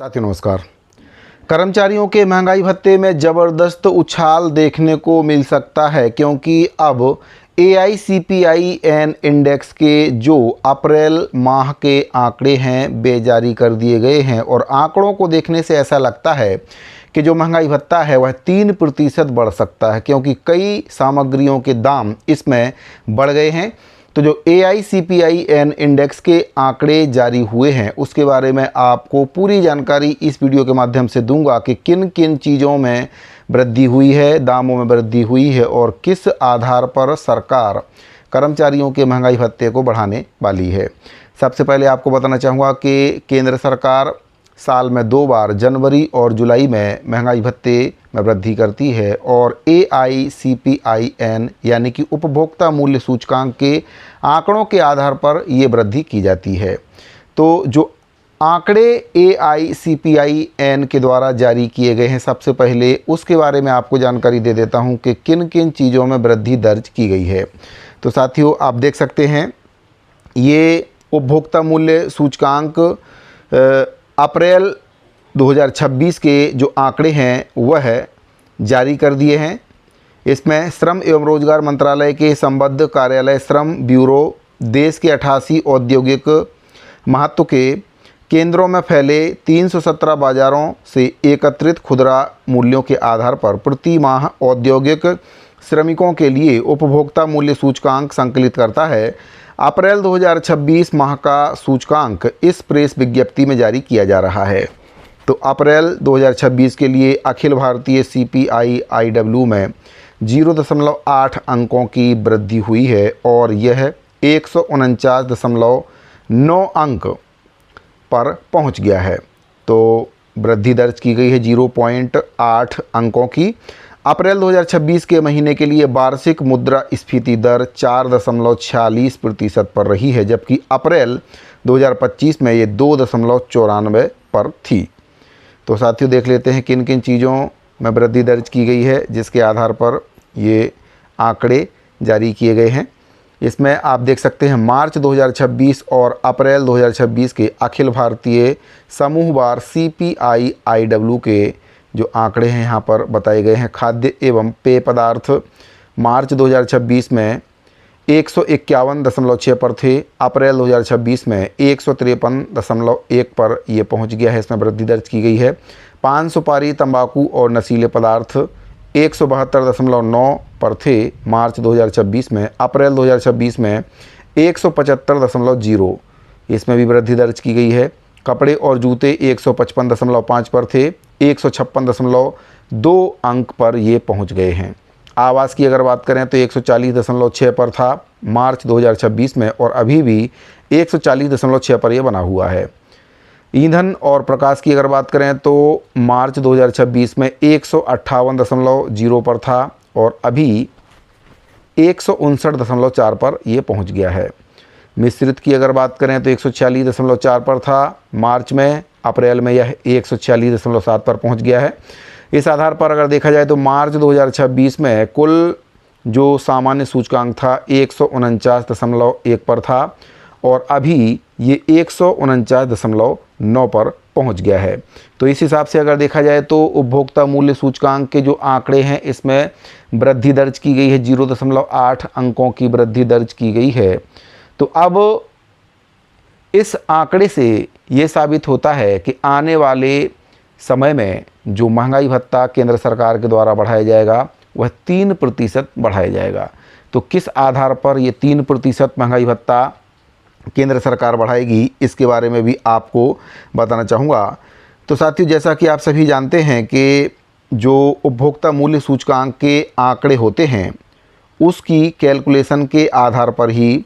साथियों नमस्कार। कर्मचारियों के महंगाई भत्ते में ज़बरदस्त उछाल देखने को मिल सकता है, क्योंकि अब AICPIN इंडेक्स के जो अप्रैल माह के आंकड़े हैं वे जारी कर दिए गए हैं और आंकड़ों को देखने से ऐसा लगता है कि जो महंगाई भत्ता है वह 3% बढ़ सकता है, क्योंकि कई सामग्रियों के दाम इसमें बढ़ गए हैं। तो जो AICPIN इंडेक्स के आंकड़े जारी हुए हैं उसके बारे में आपको पूरी जानकारी इस वीडियो के माध्यम से दूंगा कि किन किन चीज़ों में वृद्धि हुई है, दामों में वृद्धि हुई है और किस आधार पर सरकार कर्मचारियों के महंगाई भत्ते को बढ़ाने वाली है। सबसे पहले आपको बताना चाहूँगा कि केंद्र सरकार साल में 2 बार जनवरी और जुलाई में महंगाई भत्ते में वृद्धि करती है और AICPIN यानी कि उपभोक्ता मूल्य सूचकांक के आंकड़ों के आधार पर ये वृद्धि की जाती है। तो जो आंकड़े AICPIN के द्वारा जारी किए गए हैं, सबसे पहले उसके बारे में आपको जानकारी दे देता हूं कि किन किन चीज़ों में वृद्धि दर्ज की गई है। तो साथियों आप देख सकते हैं ये उपभोक्ता मूल्य सूचकांक अप्रैल 2026 के जो आंकड़े हैं वह जारी कर दिए हैं। इसमें श्रम एवं रोजगार मंत्रालय के संबद्ध कार्यालय श्रम ब्यूरो देश के 88 औद्योगिक महत्व के केंद्रों में फैले 317 बाज़ारों से एकत्रित खुदरा मूल्यों के आधार पर प्रति माह औद्योगिक श्रमिकों के लिए उपभोक्ता मूल्य सूचकांक संकलित करता है। अप्रैल 2026 माह का सूचकांक इस प्रेस विज्ञप्ति में जारी किया जा रहा है। तो अप्रैल 2026 के लिए अखिल भारतीय CPI IW में 0.8 अंकों की वृद्धि हुई है और यह 149.9 अंक पर पहुंच गया है। तो वृद्धि दर्ज की गई है 0.8 अंकों की। अप्रैल 2026 के महीने के लिए वार्षिक मुद्रास्फीति दर 4.46% पर रही है, जबकि अप्रैल 2025 में ये 2.94 पर थी। तो साथियों देख लेते हैं किन किन चीज़ों में वृद्धि दर्ज की गई है जिसके आधार पर ये आंकड़े जारी किए गए हैं। इसमें आप देख सकते हैं मार्च 2026 और अप्रैल 2026 के अखिल भारतीय समूहवार CPI IW के जो आंकड़े हैं यहाँ पर बताए गए हैं। खाद्य एवं पेय पदार्थ मार्च 2026 में 151.6 पर थे, अप्रैल 2026 में 153.1 पर ये पहुंच गया है, इसमें वृद्धि दर्ज की गई है। पान सुपारी, तंबाकू और नशीले पदार्थ 172.9 पर थे मार्च 2026 में, अप्रैल 2026 में 175.0 इसमें भी वृद्धि दर्ज की गई है। कपड़े और जूते 155.5 पर थे, 156.2 अंक पर ये पहुंच गए हैं। आवास की अगर बात करें तो 140.6 पर था मार्च 2026 में और अभी भी 140.6 पर यह बना हुआ है। ईंधन और प्रकाश की अगर बात करें तो मार्च 2026 में 158.0 पर था और अभी 159.4 पर यह पहुंच गया है। मिश्रित की अगर बात करें तो 146.4 पर था मार्च में, अप्रैल में यह 146.7 पर पहुंच गया है। इस आधार पर अगर देखा जाए तो मार्च 2026 में कुल जो सामान्य सूचकांक था 149.1 पर था और अभी ये 149.9 पर पहुंच गया है। तो इस हिसाब से अगर देखा जाए तो उपभोक्ता मूल्य सूचकांक के जो आंकड़े हैं इसमें वृद्धि दर्ज की गई है, 0.8 अंकों की वृद्धि दर्ज की गई है। तो अब इस आंकड़े से ये साबित होता है कि आने वाले समय में जो महंगाई भत्ता केंद्र सरकार के द्वारा बढ़ाया जाएगा वह 3% बढ़ाया जाएगा। तो किस आधार पर ये 3% महंगाई भत्ता केंद्र सरकार बढ़ाएगी इसके बारे में भी आपको बताना चाहूँगा। तो साथियों जैसा कि आप सभी जानते हैं कि जो उपभोक्ता मूल्य सूचकांक के आंकड़े होते हैं उसकी कैलकुलेशन के आधार पर ही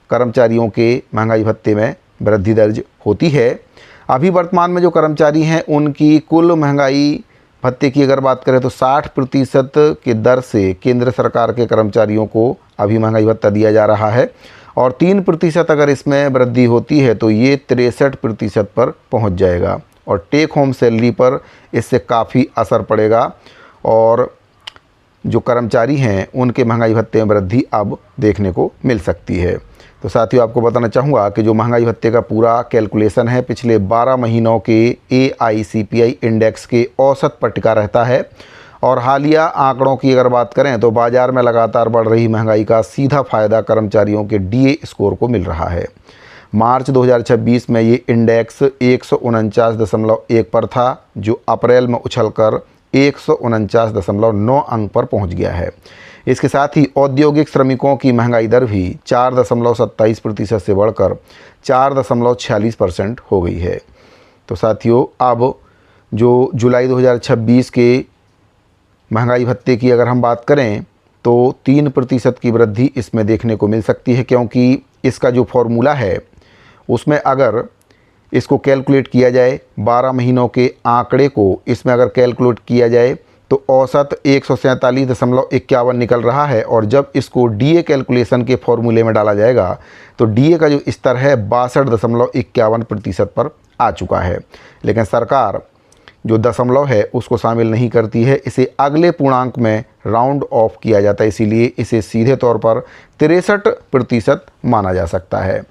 कर्मचारियों के महंगाई भत्ते में वृद्धि दर्ज होती है। अभी वर्तमान में जो कर्मचारी हैं उनकी कुल महंगाई भत्ते की अगर बात करें तो 60% के दर से केंद्र सरकार के कर्मचारियों को अभी महंगाई भत्ता दिया जा रहा है और 3% अगर इसमें वृद्धि होती है तो ये 63% पर पहुंच जाएगा और टेक होम सैलरी पर इससे काफ़ी असर पड़ेगा और जो कर्मचारी हैं उनके महंगाई भत्ते में वृद्धि अब देखने को मिल सकती है। तो साथियों आपको बताना चाहूँगा कि जो महंगाई भत्ते का पूरा कैलकुलेशन है पिछले 12 महीनों के AICPI इंडेक्स के औसत पर टिका रहता है और हालिया आंकड़ों की अगर बात करें तो बाज़ार में लगातार बढ़ रही महंगाई का सीधा फायदा कर्मचारियों के DA स्कोर को मिल रहा है। मार्च 2026 में ये इंडेक्स 149.1 पर था, जो अप्रैल में उछलकर 149.9 अंक पर पहुंच गया है। इसके साथ ही औद्योगिक श्रमिकों की महंगाई दर भी 4.27% से बढ़कर 4.46% हो गई है। तो साथियों अब जो जुलाई 2026 के महंगाई भत्ते की अगर हम बात करें तो 3% की वृद्धि इसमें देखने को मिल सकती है, क्योंकि इसका जो फॉर्मूला है उसमें अगर इसको कैलकुलेट किया जाए 12 महीनों के आंकड़े को इसमें अगर कैलकुलेट किया जाए तो औसत 147.51 निकल रहा है, और जब इसको DA कैलकुलेशन के फॉर्मूले में डाला जाएगा तो DA का जो स्तर है 62.51% पर आ चुका है। लेकिन सरकार जो दशमलव है उसको शामिल नहीं करती है, इसे अगले पूर्णांक में राउंड ऑफ किया जाता है, इसीलिए इसे सीधे तौर पर 63% माना जा सकता है।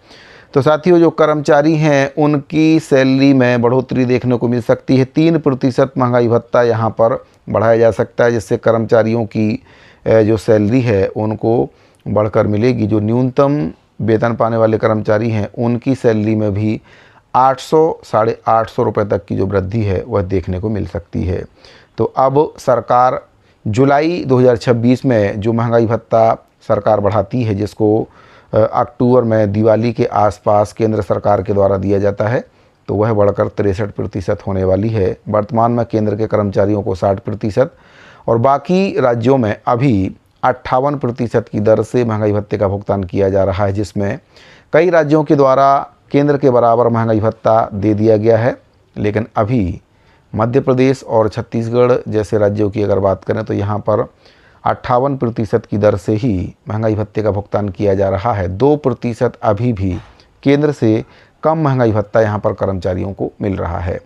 तो साथियों जो कर्मचारी हैं उनकी सैलरी में बढ़ोतरी देखने को मिल सकती है। 3% महंगाई भत्ता यहाँ पर बढ़ाया जा सकता है, जिससे कर्मचारियों की जो सैलरी है उनको बढ़कर मिलेगी। जो न्यूनतम वेतन पाने वाले कर्मचारी हैं उनकी सैलरी में भी 800 साढ़े 800 रुपये तक की जो वृद्धि है वह देखने को मिल सकती है। तो अब सरकार जुलाई 2026 में जो महंगाई भत्ता सरकार बढ़ाती है, जिसको अक्टूबर में दिवाली के आसपास केंद्र सरकार के द्वारा दिया जाता है, तो वह बढ़कर 63% होने वाली है। वर्तमान में केंद्र के कर्मचारियों को 60% और बाकी राज्यों में अभी 58% की दर से महंगाई भत्ते का भुगतान किया जा रहा है, जिसमें कई राज्यों के द्वारा केंद्र के बराबर महंगाई भत्ता दे दिया गया है। लेकिन अभी मध्य प्रदेश और छत्तीसगढ़ जैसे राज्यों की अगर बात करें तो यहाँ पर 58% की दर से ही महंगाई भत्ते का भुगतान किया जा रहा है। 2% अभी भी केंद्र से कम महंगाई भत्ता यहाँ पर कर्मचारियों को मिल रहा है।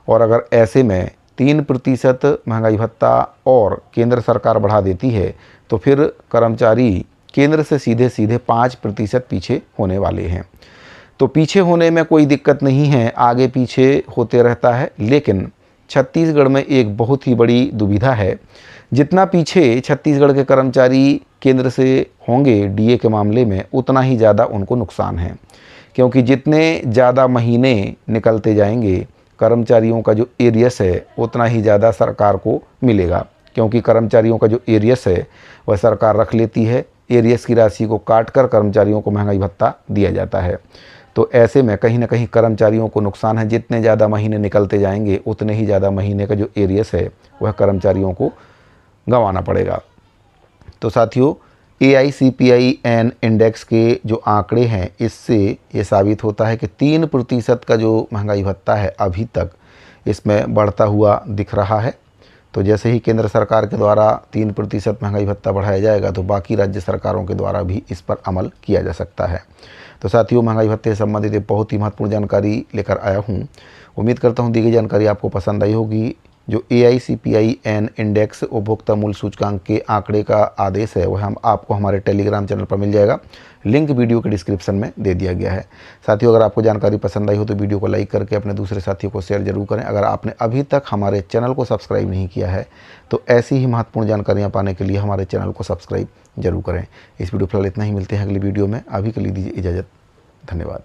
और अगर ऐसे में 3% महंगाई भत्ता और केंद्र सरकार बढ़ा देती है तो फिर कर्मचारी केंद्र से सीधे सीधे 5% पीछे होने वाले हैं। तो पीछे होने में कोई दिक्कत नहीं है, आगे पीछे होते रहता है, लेकिन छत्तीसगढ़ में एक बहुत ही बड़ी दुविधा है। जितना पीछे छत्तीसगढ़ के कर्मचारी केंद्र से होंगे DA के मामले में, उतना ही ज़्यादा उनको नुकसान है, क्योंकि जितने ज़्यादा महीने निकलते जाएंगे कर्मचारियों का जो एरियस है उतना ही ज़्यादा सरकार को मिलेगा, क्योंकि कर्मचारियों का जो एरियस है वह सरकार रख लेती है। एरियस की राशि को काट कर कर्मचारियों को महंगाई भत्ता दिया जाता है। तो ऐसे में कहीं ना कहीं कर्मचारियों को नुकसान है। जितने ज़्यादा महीने निकलते जाएंगे उतने ही ज़्यादा महीने का जो एरियस है वह कर्मचारियों को गंवाना पड़ेगा। तो साथियों AICPI इंडेक्स के जो आंकड़े हैं इससे ये साबित होता है कि 3% का जो महंगाई भत्ता है अभी तक इसमें बढ़ता हुआ दिख रहा है। तो जैसे ही केंद्र सरकार के द्वारा 3% महंगाई भत्ता बढ़ाया जाएगा तो बाकी राज्य सरकारों के द्वारा भी इस पर अमल किया जा सकता है। तो साथियों महंगाई भत्ते से संबंधित एक बहुत ही महत्वपूर्ण जानकारी लेकर आया हूँ। उम्मीद करता हूँ दी गई जानकारी आपको पसंद आई होगी। जो AICPI इंडेक्स उपभोक्ता मूल्य सूचकांक के आंकड़े का आदेश है वह हम आपको हमारे टेलीग्राम चैनल पर मिल जाएगा। लिंक वीडियो के डिस्क्रिप्शन में दे दिया गया है। साथियों अगर आपको जानकारी पसंद आई हो तो वीडियो को लाइक करके अपने दूसरे साथियों को शेयर जरूर करें। अगर आपने अभी तक हमारे चैनल को सब्सक्राइब नहीं किया है तो ऐसी ही महत्वपूर्ण जानकारियाँ पाने के लिए हमारे चैनल को सब्सक्राइब जरूर करें। इस वीडियो फिलहाल इतना ही, मिलते हैं अगली वीडियो में। अभी के लिए दीजिए इजाज़त। धन्यवाद।